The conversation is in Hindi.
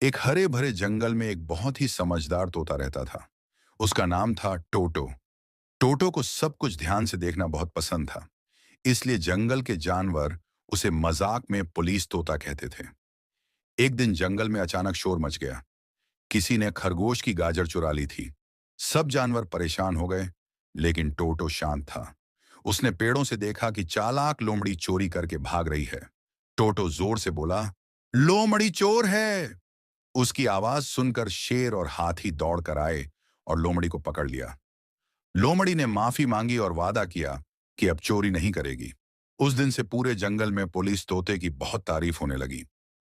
एक हरे भरे जंगल में एक बहुत ही समझदार तोता रहता था। उसका नाम था टोटो। टोटो को सब कुछ ध्यान से देखना बहुत पसंद था, इसलिए जंगल के जानवर उसे मजाक में पुलिस तोता कहते थे। एक दिन जंगल में अचानक शोर मच गया। किसी ने खरगोश की गाजर चुरा ली थी। सब जानवर परेशान हो गए, लेकिन टोटो शांत था। उसने पेड़ों से देखा कि चालाक लोमड़ी चोरी करके भाग रही है। टोटो जोर से बोला, लोमड़ी चोर है। उसकी आवाज सुनकर शेर और हाथी दौड़ कर आए और लोमड़ी को पकड़ लिया। लोमड़ी ने माफी मांगी और वादा किया कि अब चोरी नहीं करेगी। उस दिन से पूरे जंगल में पुलिस तोते की बहुत तारीफ होने लगी।